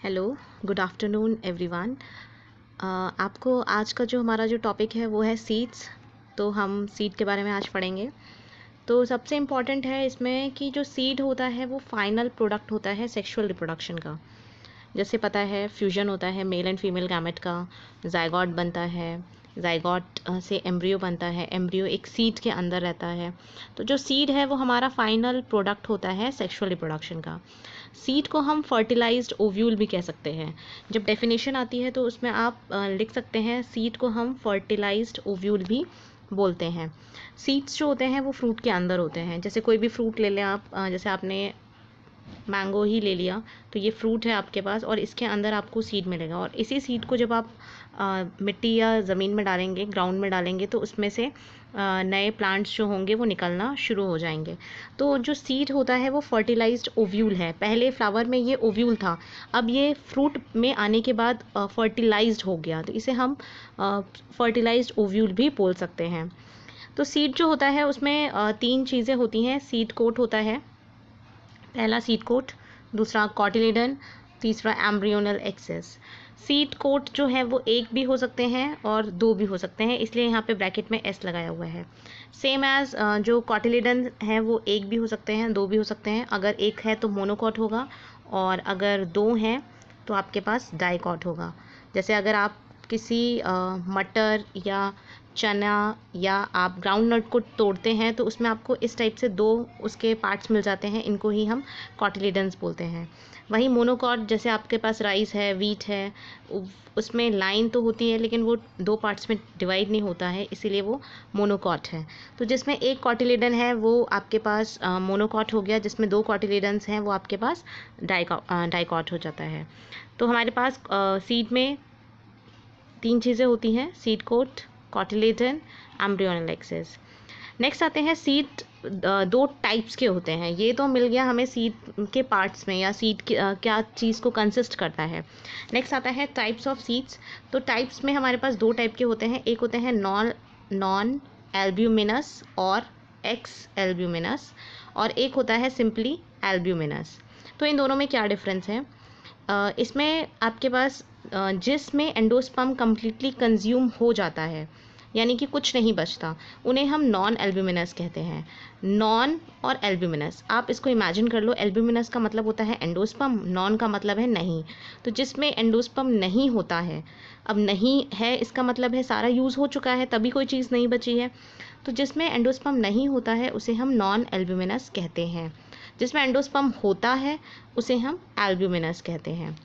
Hello, good afternoon everyone. आपको आज का जो हमारा जो टॉपिक है वो है सीड्स। तो हम सीड के बारे में आज पढ़ेंगे। तो सबसे इम्पॉर्टेंट है इसमें कि जो सीड होता है वो फाइनल प्रोडक्ट होता है सेक्सुअल रिप्रोडक्शन का। जैसे पता है फ्यूजन होता है मेल एंड फीमेल गैमेट का, जाइगोट बनता है, जाइगोट से एम्ब्रियो बनता है, एम्ब्रियो एक सीड के अंदर रहता है। तो जो सीड है वो हमारा फाइनल प्रोडक्ट होता है सेक्सुअल रिप्रोडक्शन का। सीड को हम फर्टिलाइज्ड ओव्यूल भी कह सकते हैं। जब डेफिनेशन आती है तो उसमें आप लिख सकते हैं सीड को हम फर्टिलाइज्ड ओव्यूल भी बोलते हैं। सीड्स जो होते हैं वो फ्रूट के अंदर होते हैं। जैसे कोई भी फ्रूट ले लें आप, जैसे आपने मैंगो ही ले लिया, तो ये फ्रूट है आपके पास और इसके अंदर आपको सीड मिलेगा। और इसी सीड को जब आप मिट्टी या ज़मीन में डालेंगे, ग्राउंड में डालेंगे, तो उसमें से नए प्लांट्स जो होंगे वो निकलना शुरू हो जाएंगे। तो जो सीड होता है वो फर्टिलाइज्ड ओव्यूल है। पहले फ्लावर में ये ओव्यूल था, अब ये फ्रूट में आने के बाद फर्टिलाइज्ड हो गया, तो इसे हम फर्टिलाइज्ड ओव्यूल भी बोल सकते हैं। तो सीड जो होता है उसमें तीन चीज़ें होती हैं। सीड कोट होता है, पहला सीड कोट, दूसरा कॉटिलेडन, तीसरा एम्ब्रियोनल एक्सेस। सीड कोट जो है वो एक भी हो सकते हैं और दो भी हो सकते हैं, इसलिए यहाँ पे ब्रैकेट में एस लगाया हुआ है। सेम एज जो कॉटिलेडन है वो एक भी हो सकते हैं, दो भी हो सकते हैं। अगर एक है तो मोनोकॉट होगा और अगर दो हैं तो आपके पास डाइकॉट होगा। जैसे अगर आप किसी मटर या चना या आप ग्राउंड नट को तोड़ते हैं तो उसमें आपको इस टाइप से दो उसके पार्ट्स मिल जाते हैं, इनको ही हम कॉटिलेडन्स बोलते हैं। वहीं मोनोकॉट, जैसे आपके पास राइस है, वीट है, उसमें लाइन तो होती है लेकिन वो दो पार्ट्स में डिवाइड नहीं होता है, इसीलिए वो मोनोकॉट है। तो जिसमें एक कॉटिलेडन है वो आपके पास मोनोकॉट हो गया, जिसमें दो कॉटिलेडन्स हैं वो आपके पास डाइकॉट हो जाता है। तो हमारे पास सीड में तीन चीज़ें होती हैं: seed coat, cotyledon, embryonal axis. Next आते हैं सीड। दो टाइप्स के होते हैं। ये तो मिल गया हमें सीड के पार्ट्स में या सीड क्या चीज़ को कंसिस्ट करता है। नेक्स्ट आता है टाइप्स ऑफ सीड्स। तो टाइप्स में हमारे पास दो टाइप के होते हैं। एक होते हैं नॉन एल्ब्यूमिनस और एक्स एल्ब्यूमिनस, और एक होता है सिंपली एल्ब्यूमिनस। तो इन दोनों में क्या डिफरेंस है? इसमें आपके पास जिसमें एंडोस्पर्म कम्प्लीटली कंज्यूम हो जाता है, यानी कि कुछ नहीं बचता, उन्हें हम नॉन एल्ब्यूमिनस कहते हैं। नॉन और एल्ब्यूमिनस, आप इसको इमेजिन कर लो। एल्ब्यूमिनस का मतलब होता है एंडोस्पर्म, नॉन का मतलब है नहीं। तो जिसमें एंडोस्पर्म नहीं होता है, अब नहीं है इसका मतलब है सारा यूज़ हो चुका है, तभी कोई चीज़ नहीं बची है। तो जिसमें एंडोस्पर्म नहीं होता है उसे हम नॉन एल्ब्यूमिनस कहते हैं। जिसमें एंडोस्पर्म होता है उसे हम एल्ब्यूमिनस कहते हैं।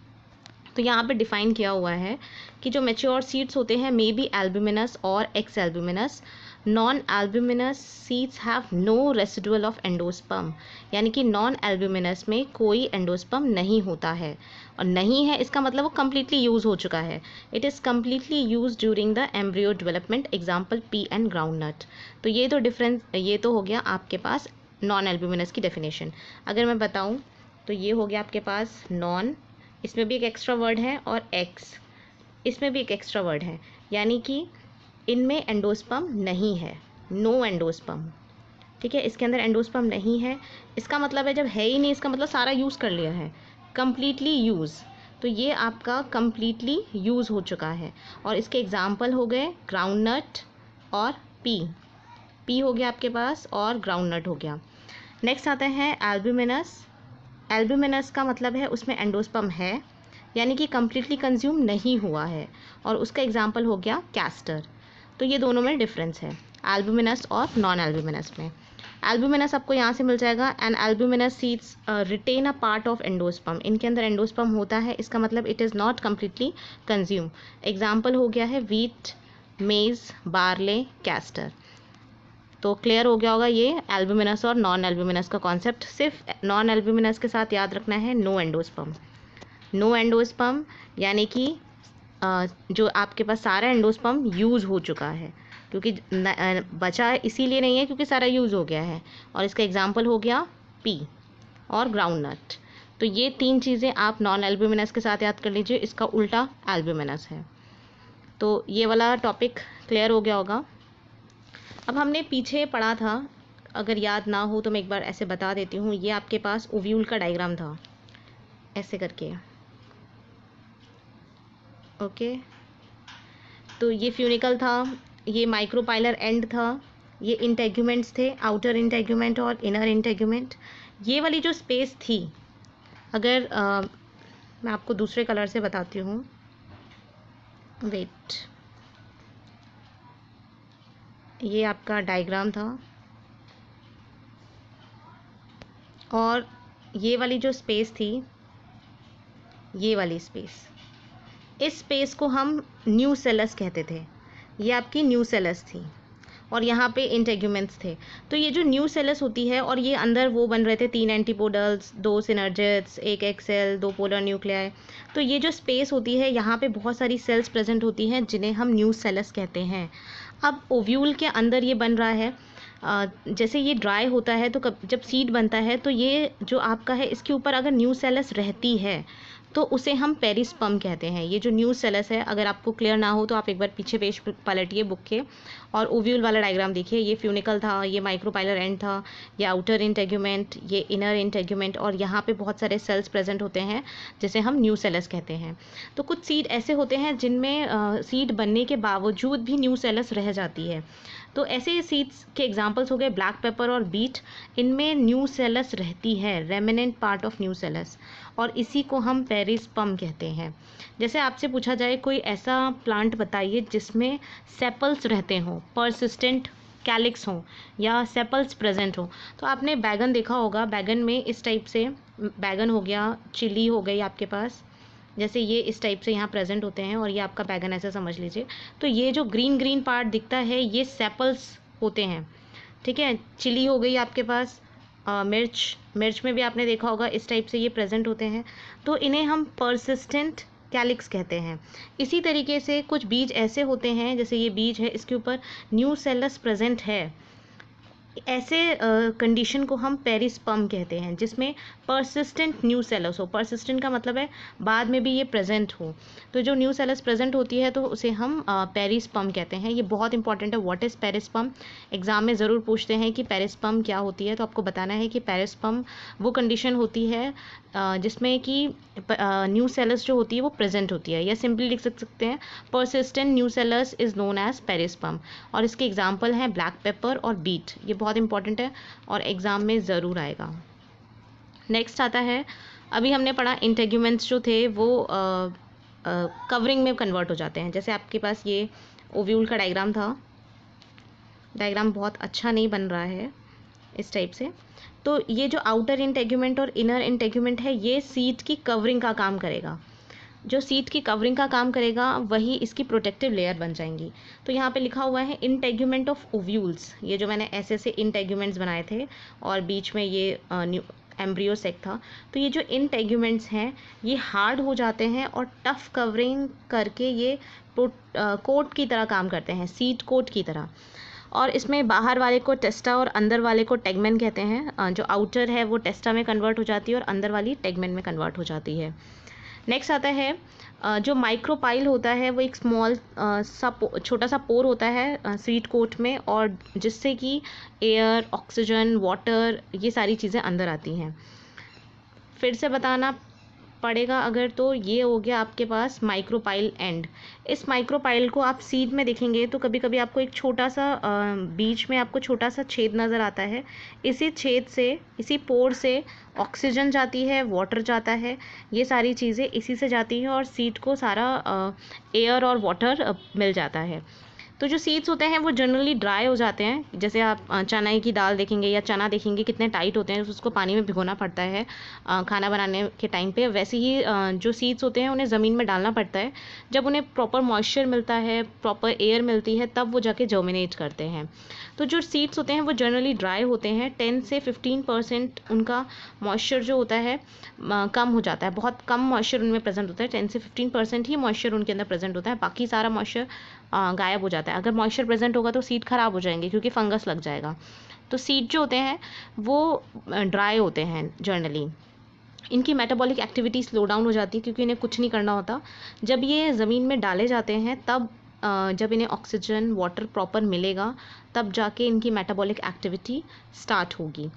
तो यहाँ पे डिफाइन किया हुआ है कि जो मैच्योर सीड्स होते हैं मे बी एल्ब्यूमिनस और exalbuminous. Non albuminous seeds have no residual of endosperm, यानी कि नॉन एल्ब्यूमिनस में कोई एंडोस्पर्म नहीं होता है। और नहीं है इसका मतलब वो कम्प्लीटली यूज़ हो चुका है। It is completely use during the embryo development, example pea and groundnut. तो ये तो डिफरेंस, ये तो हो गया आपके पास नॉन एल्ब्यूमिनस की डेफिनेशन। अगर मैं बताऊँ तो ये हो गया आपके पास नॉन, इसमें भी एक एक्स्ट्रा वर्ड है, और एक्स, इसमें भी एक एक्स्ट्रा वर्ड है, यानी कि इनमें एंडोस्पर्म नहीं है, नो एंडोस्पर्म। ठीक है, इसके अंदर एंडोस्पर्म नहीं है, इसका मतलब है जब है ही नहीं इसका मतलब सारा यूज़ कर लिया है, कम्प्लीटली यूज़। तो ये आपका कम्प्लीटली यूज़ हो चुका है। और इसके एग्जाम्पल हो गए ग्राउंड नट और पी हो गया आपके पास, और ग्राउंड नट हो गया। नेक्स्ट आता है एल्ब्यूमिनस। एल्ब्यूमिनस का मतलब है उसमें एंडोस्पर्म है, यानी कि कम्प्लीटली कंज्यूम नहीं हुआ है, और उसका एग्जाम्पल हो गया कैस्टर। तो ये दोनों में डिफरेंस है एल्ब्यूमिनस और नॉन एल्ब्यूमिनस में। एल्ब्यूमिनस आपको यहाँ से मिल जाएगा, and albuminous seeds retain a part of endosperm. इनके अंदर एंडोस्पर्म होता है, इसका मतलब it is not completely consume. Example हो गया है वीट, मेज, बार्ले, कैस्टर। तो क्लियर हो गया होगा ये एल्ब्यूमिनस और नॉन एल्ब्यूमिनस का कॉन्सेप्ट। सिर्फ नॉन एल्ब्यूमिनस के साथ याद रखना है नो एंडोस्पर्म। नो एंडोस्पर्म यानी कि जो आपके पास सारा एंडोस्पर्म यूज़ हो चुका है, क्योंकि बचा इसीलिए नहीं है क्योंकि सारा यूज़ हो गया है। और इसका एग्जाम्पल हो गया पी और ग्राउंड नट। तो ये तीन चीज़ें आप नॉन एल्ब्यूमिनस के साथ याद कर लीजिए, इसका उल्टा एल्ब्यूमिनस है। तो ये वाला टॉपिक क्लियर हो गया होगा। अब हमने पीछे पढ़ा था, अगर याद ना हो तो मैं एक बार ऐसे बता देती हूँ। ये आपके पास ओव्यूल का डायग्राम था, ऐसे करके। ओके, तो ये फ्यूनिकल था, ये माइक्रोपाइलर एंड था, ये इंटेग्यूमेंट्स थे, आउटर इंटेग्यूमेंट और इनर इंटेग्यूमेंट। ये वाली जो स्पेस थी, अगर मैं आपको दूसरे कलर से बताती हूँ, वेट, ये आपका डायग्राम था, और ये वाली जो स्पेस थी, ये वाली स्पेस, इस स्पेस को हम न्यूसेलस कहते थे। ये आपकी न्यूसेलस थी और यहाँ पे इंटेग्यूमेंट्स थे। तो ये जो न्यूसेलस होती है, और ये अंदर वो बन रहे थे 3 antipodals, 2 synergids, 1 egg cell, 2 polar nuclei. तो ये जो स्पेस होती है, यहाँ पे बहुत सारी सेल्स प्रेजेंट होती हैं जिन्हें हम न्यूसेलस कहते हैं। अब ओव्यूल के अंदर ये बन रहा है, जैसे ये ड्राई होता है तो जब सीड बनता है तो ये जो आपका है, इसके ऊपर अगर न्यूसेलस रहती है तो उसे हम पेरिस्पर्म कहते हैं। ये जो न्यूसेलस है, अगर आपको क्लियर ना हो तो आप एक बार पीछे पेज पलटिए बुक के और ओव्यूल वाला डायग्राम देखिए। ये फ्यूनिकल था, ये माइक्रोपाइलर एंड था, ये आउटर इंटेग्यूमेंट, ये इनर इंटेग्यूमेंट, और यहाँ पे बहुत सारे सेल्स प्रेजेंट होते हैं जिसे हम न्यूसेलस कहते हैं। तो कुछ सीड ऐसे होते हैं जिनमें सीड बनने के बावजूद भी न्यूसेलस रह जाती है। तो ऐसे सीड्स के एग्जांपल्स हो गए ब्लैक पेपर और बीट। इनमें न्यूसेलस रहती है, रेमिनेंट पार्ट ऑफ न्यूसेलस, और इसी को हम पेरिस्पर्म कहते हैं। जैसे आपसे पूछा जाए कोई ऐसा प्लांट बताइए जिसमें सेपल्स रहते हों, परसिस्टेंट कैलिक्स हों या सेपल्स प्रेजेंट हो, तो आपने बैगन देखा होगा। बैगन में इस टाइप से, बैगन हो गया, चिली हो गई आपके पास, जैसे ये इस टाइप से यहाँ प्रेजेंट होते हैं, और ये आपका बैगन ऐसे समझ लीजिए। तो ये जो ग्रीन ग्रीन पार्ट दिखता है, ये सेपल्स होते हैं, ठीक है। चिली हो गई आपके पास, मिर्च में भी आपने देखा होगा इस टाइप से ये प्रेजेंट होते हैं। तो इन्हें हम परसिस्टेंट कैलिक्स कहते हैं। इसी तरीके से कुछ बीज ऐसे होते हैं, जैसे ये बीज है, इसके ऊपर न्यूसेलस प्रेजेंट है। ऐसे कंडीशन को हम पेरिस्पर्म कहते हैं, जिसमें परसिस्टेंट न्यूसेलस हो। परसिस्टेंट का मतलब है बाद में भी ये प्रेजेंट हो। तो जो न्यूसेलस प्रेजेंट होती है तो उसे हम पेरिस्पर्म कहते हैं। ये बहुत इंपॉर्टेंट है, व्हाट इज़ पेरिस्पर्म। एग्जाम में ज़रूर पूछते हैं कि पेरिस्पर्म क्या होती है, तो आपको बताना है कि पेरिस्पर्म वो कंडीशन होती है जिसमें कि न्यूसेलस जो होती है वो प्रेजेंट होती है, या सिंपली लिख सकते हैं persistent nucellus is known as perisperm. और इसके एग्जाम्पल हैं ब्लैक पेपर और बीट। ये बहुत इंपॉर्टेंट है और एग्ज़ाम में ज़रूर आएगा। नेक्स्ट आता है, अभी हमने पढ़ा इंटेग्यूमेंट्स जो थे वो कवरिंग में कन्वर्ट हो जाते हैं। जैसे आपके पास ये ओव्यूल का डायग्राम था, डायग्राम बहुत अच्छा नहीं बन रहा है इस टाइप से। तो ये जो आउटर इंटेग्यूमेंट और इनर इंटेग्यूमेंट है, ये सीड की कवरिंग का काम करेगा। जो सीड की कवरिंग का काम करेगा वही इसकी प्रोटेक्टिव लेयर बन जाएंगी। तो यहाँ पे लिखा हुआ है इंटेग्यूमेंट ऑफ ओव्यूल्स। ये जो मैंने ऐसे ऐसे इंटेग्यूमेंट्स बनाए थे और बीच में ये एम्ब्रियो सेक था। तो ये जो इंटेग्यूमेंट्स हैं ये हार्ड हो जाते हैं और टफ कवरिंग करके ये कोट की तरह काम करते हैं, सीड कोट की तरह। और इसमें बाहर वाले को टेस्टा और अंदर वाले को टेगमेन कहते हैं। जो आउटर है वो टेस्टा में कन्वर्ट हो जाती है और अंदर वाली टेगमेन में कन्वर्ट हो जाती है। नेक्स्ट आता है जो माइक्रोपाइल होता है, वो एक स्मॉल छोटा सा पोर होता है सीड कोट में, और जिससे कि एयर, ऑक्सीजन, वाटर, ये सारी चीज़ें अंदर आती हैं। फिर से बताना पड़ेगा अगर, तो ये हो गया आपके पास माइक्रोपाइल एंड। इस माइक्रोपाइल को आप सीड में देखेंगे तो कभी कभी आपको एक छोटा सा बीच में आपको छोटा सा छेद नज़र आता है। इसी छेद से, इसी पोर से ऑक्सीजन जाती है, वाटर जाता है, ये सारी चीज़ें इसी से जाती हैं और सीड को सारा एयर और वाटर मिल जाता है। तो जो सीड्स होते हैं वो जनरली ड्राई हो जाते हैं। जैसे आप चने की दाल देखेंगे या चना देखेंगे कितने टाइट होते हैं, उसको पानी में भिगोना पड़ता है खाना बनाने के टाइम पे। वैसे ही जो सीड्स होते हैं उन्हें ज़मीन में डालना पड़ता है। जब उन्हें प्रॉपर मॉइस्चर मिलता है, प्रॉपर एयर मिलती है, तब वो जाके जर्मिनेट करते हैं। तो जो सीड्स होते हैं वो जनरली ड्राई होते हैं। 10 से 15% उनका मॉइस्चर जो होता है कम हो जाता है, बहुत कम मॉइस्चर उनमें प्रेजेंट होता है। 10 से 15% ही मॉइस्चर उनके अंदर प्रेजेंट होता है, बाकी सारा मॉइस्चर गायब हो जाता है। अगर मॉइस्चर प्रेजेंट होगा तो सीड खराब हो जाएंगे क्योंकि फंगस लग जाएगा। तो सीड जो होते हैं वो ड्राई होते हैं जनरली। इनकी मेटाबॉलिक एक्टिविटी स्लो डाउन हो जाती है क्योंकि इन्हें कुछ नहीं करना होता। जब ये ज़मीन में डाले जाते हैं तब जब इन्हें ऑक्सीजन, वाटर प्रॉपर मिलेगा, तब जाके इनकी मेटाबॉलिक एक्टिविटी स्टार्ट होगी।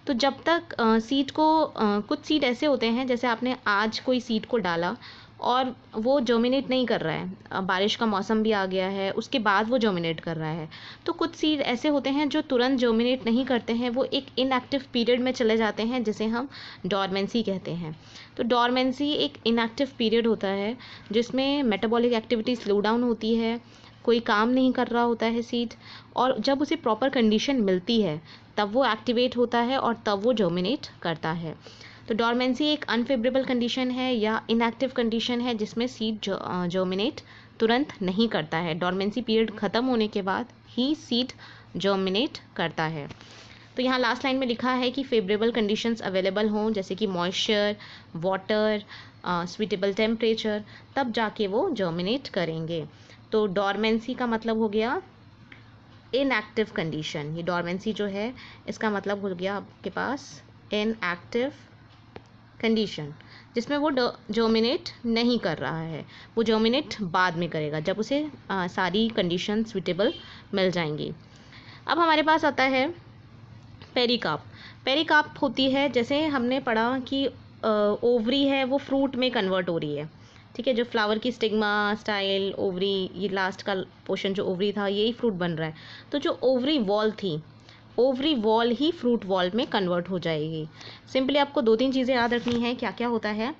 तो जब तक सीड को कुछ सीड ऐसे होते हैं, जैसे आपने आज कोई सीड को डाला और वो जर्मिनेट नहीं कर रहा है, बारिश का मौसम भी आ गया है, उसके बाद वो जर्मिनेट कर रहा है। तो कुछ सीड ऐसे होते हैं जो तुरंत जर्मिनेट नहीं करते हैं, वो एक इनएक्टिव पीरियड में चले जाते हैं, जिसे हम डॉर्मेंसी कहते हैं। तो डॉर्मेंसी एक इनएक्टिव पीरियड होता है जिसमें मेटाबॉलिक एक्टिविटी स्लो डाउन होती है, कोई काम नहीं कर रहा होता है सीड, और जब उसे प्रॉपर कंडीशन मिलती है तब वो एक्टिवेट होता है और तब वो जर्मिनेट करता है। तो डॉर्मेंसी एक अनफेवरेबल कंडीशन है या इनएक्टिव कंडीशन है जिसमें सीड जर्मिनेट तुरंत नहीं करता है। डॉर्मेंसी पीरियड ख़त्म होने के बाद ही सीड जर्मिनेट करता है। तो यहाँ लास्ट लाइन में लिखा है कि फेवरेबल कंडीशंस अवेलेबल हों, जैसे कि मॉइस्चर, वाटर, स्वीटेबल टेम्परेचर, तब जाके वो जर्मिनेट करेंगे। तो डॉर्मेंसी का मतलब हो गया इनएक्टिव कंडीशन। ये डॉर्मेंसी जो है इसका मतलब हो गया आपके पास इनएक्टिव कंडीशन, जिसमें वो जर्मिनेट नहीं कर रहा है, वो जर्मिनेट बाद में करेगा जब उसे सारी कंडीशन सुइटेबल मिल जाएंगी। अब हमारे पास आता है पेरिकार्प। पेरिकार्प होती है, जैसे हमने पढ़ा कि ओवरी है वो फ्रूट में कन्वर्ट हो रही है, ठीक है, जो फ्लावर की स्टिग्मा, स्टाइल, ओवरी, ये लास्ट का पोर्शन जो ओवरी था यही फ्रूट बन रहा है। तो जो ओवरी वॉल थी, ओवरी वॉल ही फ्रूट वॉल में कन्वर्ट हो जाएगी। सिंपली आपको 2-3 चीज़ें याद रखनी है। क्या क्या होता है,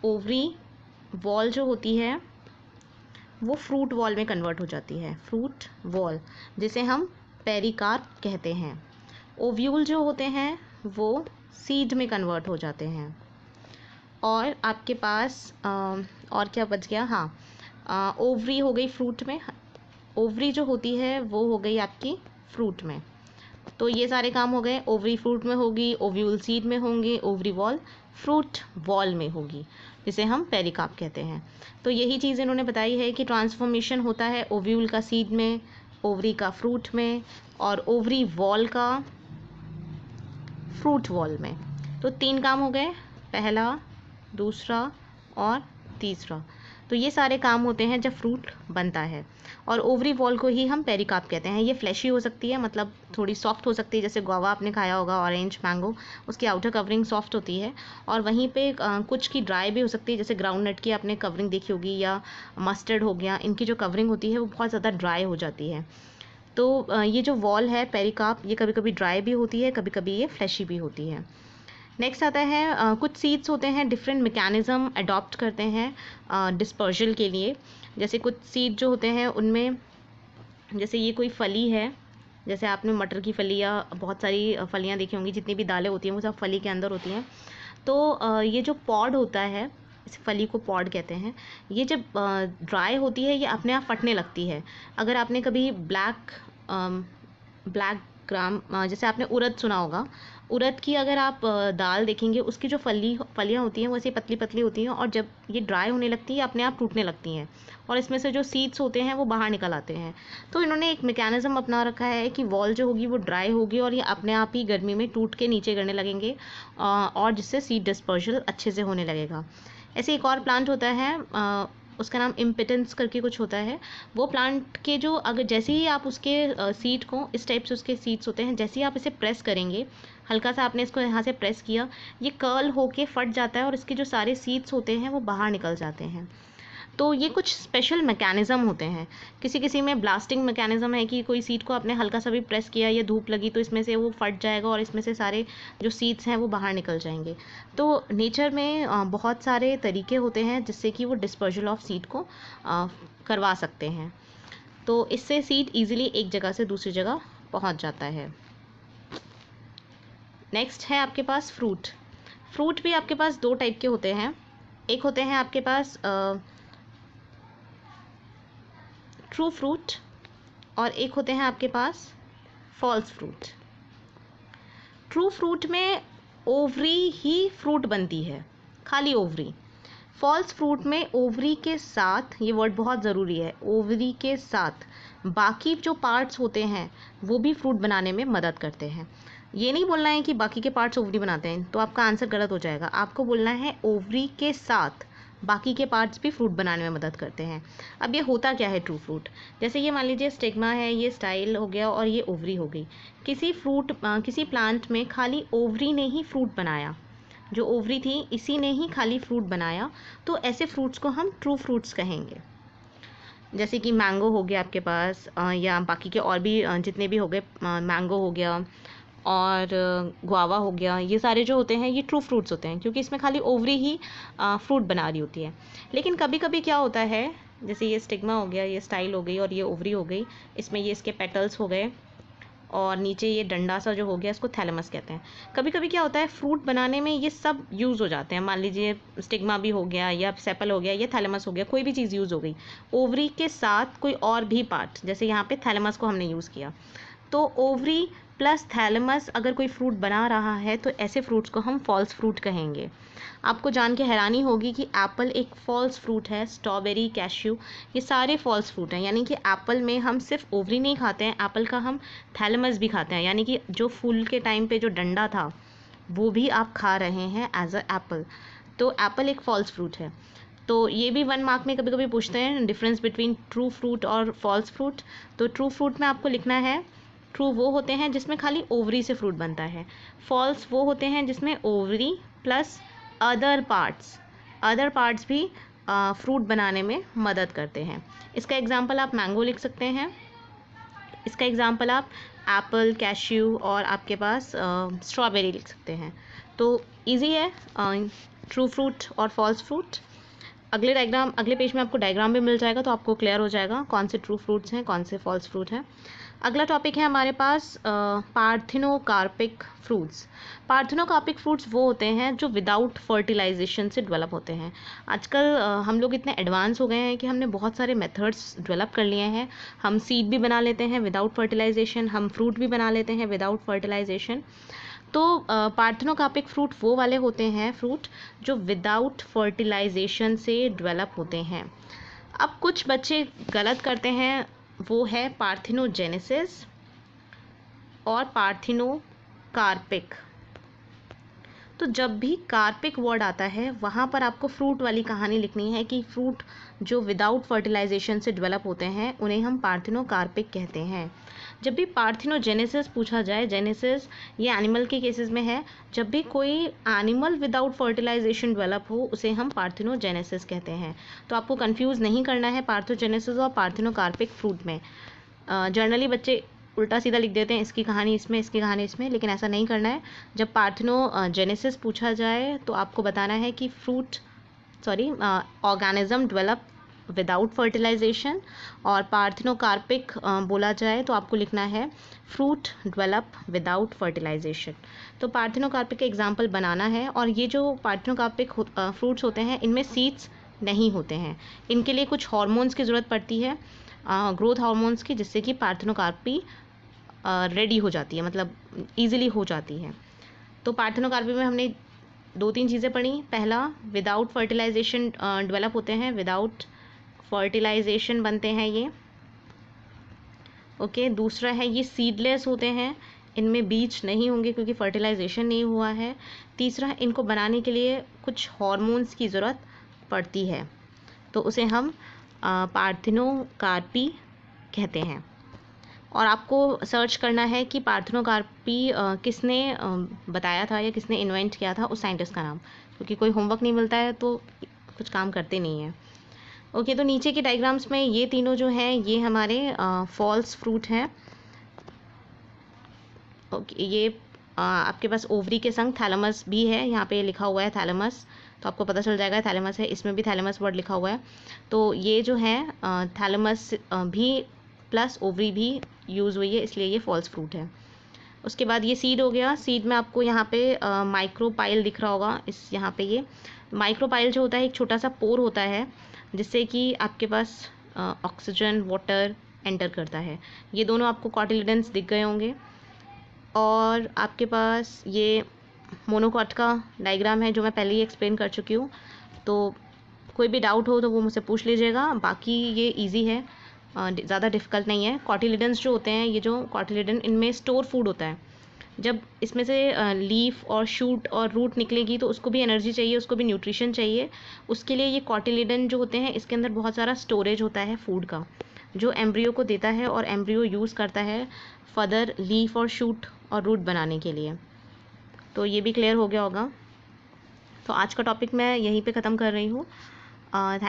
ओवरी वॉल जो होती है वो फ्रूट वॉल में कन्वर्ट हो जाती है, फ्रूट वॉल, जिसे हम पेरिकार्प कहते हैं। ओव्यूल जो होते हैं वो सीड में कन्वर्ट हो जाते हैं। और आपके पास और क्या बच गया, हाँ, ओवरी हो गई फ्रूट में, ओवरी जो होती है वो हो गई आपकी फ्रूट में। तो ये सारे काम हो गए, ओवरी फ्रूट में होगी, ओव्यूल सीड में होंगे, ओवरी वॉल फ्रूट वॉल में होगी, जिसे हम पेरिकार्प कहते हैं। तो यही चीज़ इन्होंने बताई है कि ट्रांसफॉर्मेशन होता है ओव्यूल का सीड में, ओवरी का फ्रूट में, और ओवरी वॉल का फ्रूट वॉल में। तो 3 काम हो गए, पहला, दूसरा और तीसरा। तो ये सारे काम होते हैं जब फ्रूट बनता है। और ओवरी वॉल को ही हम पेरिकार्प कहते हैं। ये फ्लैशी हो सकती है, मतलब थोड़ी सॉफ्ट हो सकती है, जैसे गुआवा आपने खाया होगा, ऑरेंज, मैंगो, उसकी आउटर कवरिंग सॉफ्ट होती है। और वहीं पे कुछ की ड्राई भी हो सकती है, जैसे ग्राउंड नट की आपने कवरिंग देखी होगी, या मस्टर्ड हो गया, इनकी जो कवरिंग होती है वो बहुत ज़्यादा ड्राई हो जाती है। तो ये जो वॉल है पेरिकार्प, ये कभी कभी ड्राई भी होती है, कभी कभी ये फ्लैशी भी होती है। नेक्स्ट आता है कुछ सीड्स होते हैं डिफरेंट मैकेनिज्म अडॉप्ट करते हैं डिस्पर्जल के लिए। जैसे कुछ सीड जो होते हैं उनमें, जैसे ये कोई फली है, जैसे आपने मटर की फलियाँ, बहुत सारी फलियाँ देखी होंगी, जितनी भी दालें होती हैं वो सब फली के अंदर होती हैं। तो ये जो पॉड होता है, इस फली को पॉड कहते हैं, ये जब ड्राई होती है ये अपने आप फटने लगती है। अगर आपने कभी ब्लैक ग्राम, जैसे आपने उड़द सुना होगा, उड़द की अगर आप दाल देखेंगे, उसकी जो फलियाँ होती हैं वो ऐसी पतली पतली होती हैं, और जब ये ड्राई होने लगती है अपने आप टूटने लगती हैं, और इसमें से जो सीड्स होते हैं वो बाहर निकल आते हैं। तो इन्होंने एक मैकेनिज्म अपना रखा है कि वॉल जो होगी वो ड्राई होगी और ये अपने आप ही गर्मी में टूट के नीचे गिरने लगेंगे, और जिससे सीड डिस्पर्जल अच्छे से होने लगेगा। ऐसे एक और प्लांट होता है, उसका नाम इम्पिटेंस करके कुछ होता है। वो प्लांट के जो, अगर जैसे ही आप उसके सीड को, इस टाइप से उसके सीड्स होते हैं, जैसे ही आप इसे प्रेस करेंगे, हल्का सा आपने इसको यहाँ से प्रेस किया, ये कर्ल होके फट जाता है और इसके जो सारे सीड्स होते हैं वो बाहर निकल जाते हैं। तो ये कुछ स्पेशल मैकेनिज़्म होते हैं। किसी किसी में ब्लास्टिंग मैकेनिज़्म है कि कोई सीड को आपने हल्का सा भी प्रेस किया या धूप लगी तो इसमें से वो फट जाएगा और इसमें से सारे जो सीड्स हैं वो बाहर निकल जाएंगे। तो नेचर में बहुत सारे तरीके होते हैं जिससे कि वो डिस्पर्जल ऑफ सीड को करवा सकते हैं। तो इससे सीड ईजिली एक जगह से दूसरी जगह पहुँच जाता है। नेक्स्ट है आपके पास फ्रूट। फ्रूट भी आपके पास 2 टाइप के होते हैं। एक होते हैं आपके पास ट्रू फ्रूट, और एक होते हैं आपके पास फॉल्स फ्रूट। ट्रू फ्रूट में ओवरी ही फ्रूट बनती है, खाली ओवरी। फॉल्स फ्रूट में ओवरी के साथ, ये वर्ड बहुत ज़रूरी है, ओवरी के साथ बाकी जो पार्ट्स होते हैं वो भी फ्रूट बनाने में मदद करते हैं। ये नहीं बोलना है कि बाकी के पार्ट्स ओवरी बनाते हैं, तो आपका आंसर गलत हो जाएगा। आपको बोलना है ओवरी के साथ बाकी के पार्ट्स भी फ्रूट बनाने में मदद करते हैं। अब ये होता क्या है ट्रू फ्रूट, जैसे ये मान लीजिए स्टिग्मा है, ये स्टाइल हो गया और ये ओवरी हो गई। किसी प्लांट में खाली ओवरी ने ही फ्रूट बनाया, जो ओवरी थी इसी ने ही खाली फ्रूट बनाया, तो ऐसे फ्रूट्स को हम ट्रू फ्रूट्स कहेंगे। जैसे कि मैंगो हो गया आपके पास, या बाकी के और भी जितने भी हो गए, मैंगो हो गया और गुआवा हो गया, ये सारे जो होते हैं ये ट्रू फ्रूट्स होते हैं, क्योंकि इसमें खाली ओवरी ही फ्रूट बना रही होती है। लेकिन कभी कभी क्या होता है, जैसे ये स्टिग्मा हो गया, ये स्टाइल हो गई और ये ओवरी हो गई, इसमें ये इसके पेटल्स हो गए और नीचे ये डंडा सा जो हो गया इसको थैलेमस कहते हैं। कभी कभी क्या होता है, फ्रूट बनाने में ये सब यूज़ हो जाते हैं। मान लीजिए स्टिग्मा भी हो गया या सेपल हो गया या थैलेमस हो गया, कोई भी चीज़ यूज़ हो गई, ओवरी के साथ कोई और भी पार्ट, जैसे यहाँ पे थैलेमस को हमने यूज़ किया, तो ओवरी प्लस थैलेमस अगर कोई फ्रूट बना रहा है तो ऐसे फ्रूट्स को हम फॉल्स फ्रूट कहेंगे। आपको जान के हैरानी होगी कि एप्पल एक फॉल्स फ्रूट है, स्ट्रॉबेरी, कैश्यू, ये सारे फॉल्स फ्रूट हैं। यानी कि एप्पल में हम सिर्फ ओवरी नहीं खाते हैं, एप्पल का हम थैलेमस भी खाते हैं, यानी कि जो फूल के टाइम पे जो डंडा था वो भी आप खा रहे हैं एज अ एप्पल। तो एप्पल एक फॉल्स फ्रूट है। तो ये भी 1 मार्क में कभी कभी पूछते हैं, डिफरेंस बिटवीन ट्रू फ्रूट और फॉल्स फ्रूट। तो ट्रू फ्रूट में आपको लिखना है, ट्रू वो होते हैं जिसमें खाली ओवरी से फ्रूट बनता है, फॉल्स वो होते हैं जिसमें ओवरी प्लस अदर पार्ट्स भी फ्रूट बनाने में मदद करते हैं। इसका एग्जांपल आप मैंगो लिख सकते हैं, इसका एग्जांपल आप एप्पल, कैश्यू और आपके पास स्ट्रॉबेरी लिख सकते हैं। तो इजी है ट्रू फ्रूट और फॉल्स फ्रूट। अगले पेज में आपको डायग्राम भी मिल जाएगा, तो आपको क्लियर हो जाएगा कौन से ट्रू फ्रूट्स हैं, कौन से फॉल्स फ्रूट हैं। अगला टॉपिक है हमारे पास पार्थेनोकार्पिक फ्रूट्स। पार्थेनोकार्पिक फ्रूट्स वो होते हैं जो विदाउट फर्टिलाइजेशन से डेवलप होते हैं। आजकल हम लोग इतने एडवांस हो गए हैं कि हमने बहुत सारे मेथड्स डेवलप कर लिए हैं। हम सीड भी बना लेते हैं विदाउट फर्टिलाइजेशन, हम फ्रूट भी बना लेते हैं विदाउट फर्टिलाइजेशन। तो पार्थेनोकार्पिक फ्रूट वो वाले होते हैं फ्रूट जो विदाउट फर्टिलाइजेशन से डेवलप होते हैं। अब कुछ बच्चे गलत करते हैं, वो है पार्थिनोजेनेसिस और पार्थिनोकार्पिक। तो जब भी कार्पिक वर्ड आता है वहाँ पर आपको फ्रूट वाली कहानी लिखनी है कि फ्रूट जो विदाउट फर्टिलाइजेशन से डेवलप होते हैं उन्हें हम पार्थिनोकार्पिक कहते हैं। जब भी पार्थिनोजेनेसिस पूछा जाए, जेनेसिस ये एनिमल के केसेस में है, जब भी कोई एनिमल विदाउट फर्टिलाइजेशन डेवलप हो उसे हम पार्थिनोजेनेसिस कहते हैं। तो आपको कंफ्यूज नहीं करना है पार्थोजेनेसिस और पार्थिनोकार्पिक फ्रूट में। जनरली बच्चे उल्टा सीधा लिख देते हैं, इसकी कहानी इसमें, इसकी कहानी इसमें, लेकिन ऐसा नहीं करना है। जब पार्थेनोजेनेसिस पूछा जाए तो आपको बताना है कि ऑर्गेनिज्म डेवलप विदाउट फर्टिलाइजेशन, और पार्थेनोकार्पिक बोला जाए तो आपको लिखना है फ्रूट डेवलप विदाउट फर्टिलाइजेशन। तो पार्थेनोकार्पिक का एग्जाम्पल बनाना है। और ये जो पार्थेनोकार्पिक फ्रूट्स होते हैं इनमें सीड्स नहीं होते हैं, इनके लिए कुछ हार्मोन्स की ज़रूरत पड़ती है, ग्रोथ हार्मोन्स की, जिससे कि पार्थेनोकार्पी रेडी हो जाती है, मतलब इजीली हो जाती है। तो पार्थेनोकार्पी में हमने 2-3 चीज़ें पढ़ी। पहला, विदाउट फर्टिलाइजेशन डेवलप होते हैं, विदाउट फर्टिलाइजेशन बनते हैं ये, ओके। दूसरा है ये सीडलेस होते हैं, इनमें बीज नहीं होंगे क्योंकि फर्टिलाइजेशन नहीं हुआ है। तीसरा, इनको बनाने के लिए कुछ हार्मोन्स की ज़रूरत पड़ती है, तो उसे हम पार्थेनोकार्पी कहते हैं। और आपको सर्च करना है कि पार्थेनोकार्पी किसने बताया था या किसने इन्वेंट किया था, उस साइंटिस्ट का नाम, क्योंकि कोई होमवर्क नहीं मिलता है तो कुछ काम करते नहीं हैं। ओके, तो नीचे के डायग्राम्स में ये तीनों जो हैं ये हमारे फॉल्स फ्रूट हैं। ओके, ये आपके पास ओवरी के संग थैलेमस भी है, यहाँ पे लिखा हुआ है थैलेमस, तो आपको पता चल जाएगा थैलेमस है, इसमें भी थैलेमस वर्ड लिखा हुआ है। तो ये जो है थैलेमस भी प्लस ओवरी भी यूज़ हुई है, इसलिए ये फॉल्स फ्रूट है। उसके बाद ये सीड हो गया। सीड में आपको यहाँ पे माइक्रोपाइल दिख रहा होगा, इस यहाँ पे ये माइक्रोपाइल जो होता है एक छोटा सा पोर होता है जिससे कि आपके पास ऑक्सीजन, वाटर एंटर करता है। ये दोनों आपको कॉटिलिडन्स दिख गए होंगे। और आपके पास ये मोनोकॉट का डायग्राम है जो मैं पहले ही एक्सप्लेन कर चुकी हूँ, तो कोई भी डाउट हो तो वो मुझसे पूछ लीजिएगा। बाकी ये इजी है, ज़्यादा डिफ़िकल्ट नहीं है। कॉटिलिडन्स जो होते हैं, ये जो कॉटिलिडन, इनमें स्टोर फूड होता है। जब इसमें से लीफ और शूट और रूट निकलेगी तो उसको भी एनर्जी चाहिए, उसको भी न्यूट्रिशन चाहिए। उसके लिए ये कॉटिलिडन जो होते हैं इसके अंदर बहुत सारा स्टोरेज होता है फूड का, जो एम्ब्रियो को देता है और एम्ब्रियो यूज़ करता है फर्दर लीफ और शूट और रूट बनाने के लिए। तो ये भी क्लियर हो गया होगा। तो आज का टॉपिक मैं यहीं पे ख़त्म कर रही हूँ। थैंक